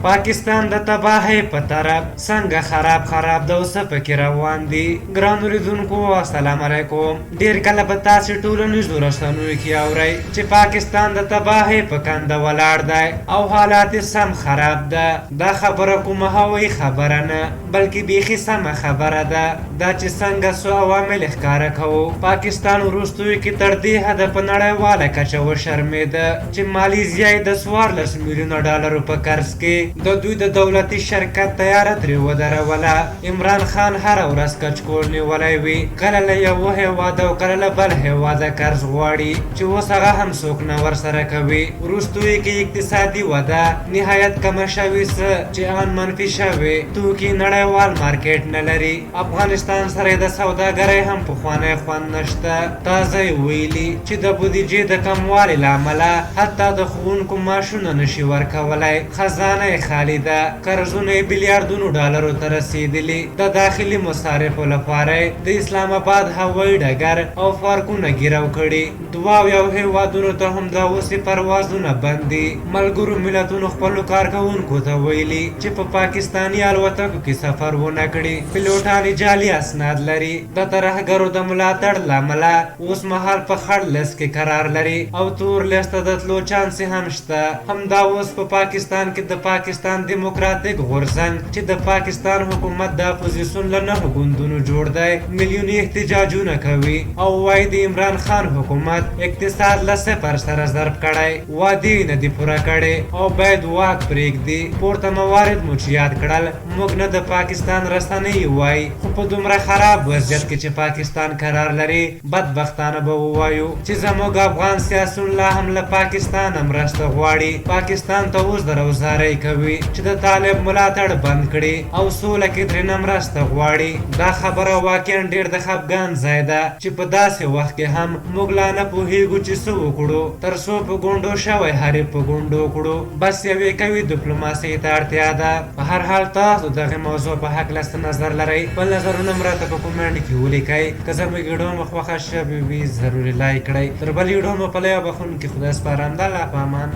پاکستان د تباهۍ په طرف څنګه خراب د اوسه پکې روان دي. ګرانو لیدونکو السلام علیکم. ډیر کله به تاسې ټولنیزو رسنیو کې اورئ چې پاکستان د تباهۍ په کنده ولاړ دی او حالات سم خراب ده. دا خبره کومه هوایي خبره نه بلکې بیخي سمه خبره ده. دا چې څنګه څو عوامل ښکاره کوو. پاکستان وروستیو کې تر دې حده په نړیواله کچه وشرمېده چې مالیزیا یې د 14 میلیونه ډالرو په قرض کې د دوی د دولتي شرکت تیاره ترې ودروله. عمران خان هره ورځ کچکول نیولی وي، کله له یوه هېواده او کله له بل هېواده قرض غواړي چې اوس هغه هم څوک نه ورسره کوي. وروستیو کې اقتصادي وده نهایت کمه شوې څه چې ان منفي شوې. توکي نړیوال مارکیټ نه لري. افغانستان سره د سوداګرۍ هم پخوانی خوند نشته. تازه یې ویلي چې د بودیجې د کموالي له امله حتی د ښوونکو معاشونه نشي ورکولی. خزانه خالی ده. قرضونه یې بلیاردونو ډالرو ته رسیدلي. د داخلي مصارفو لپاره د اسلام آباد هوایي ډګر او پارکونه ګیرو کړي. دوه یو هیوادونو ته هم د اوسې پروازونه بند دي. ملګرو ملتونو خپلو کارکوونکو ته ویلي چې په پاکستاني الوتکو کې سفر ونه کړي. پیلوټان جعلي اسناد لري. د ترهګرو د ملاتړ له امله اوس مهال په خړ لیست کې قرار لري او تور لیست ته د تلو چانس هم شته. همدا اوس په پاکستان کې د پاکستان دیموکراتیک غورځنګ چې د پاکستان حکومت د اپوزیسیون له 9 ګوندونو جوړ دی میلیوني احتجاجونه کوي او وایي د عمران خان حکومت اقتصاد له 0 سره ضرب کړی، وعدې نه دي پوره کړې او باید واک پرېږدي. پورته موارد مو چې یاد کړل موږ نه د پاکستان رسنۍ وایي، خو په دومره خراب وضعیت کې چې پاکستان قرار لري بدبختانه به ووایو چې زموږ افغان سیاسون لا هم له پاکستانه مرسته غواړي. پاکستان ته اوس د روزارۍ کوي چې د طالب ملاتړ بند کړي او سوله کې ترېنه مرسته غواړي. دا خبره واقعا ډېر د خفګان ځای ده چې په داسې وخت کې هم موږ لا نه پوهېږو چې څه وکړو. تر څو په ګونډو شوی حریف په ګونډو کړو. بس یوې قوي ډیپلوماسۍ ته اړتیا ده. په هر حال تاسو دغې موضوع په هکله څه نظر لرئ؟ خپل نظرونه هم راته په کومنټ کې ولیکئ. که زموږ ویډیو مو خوښه شوې وي ضروري لایک کړئ. تر بل ویډیو مو په لیا بخښونکي خدای سپارم. د الله په امان.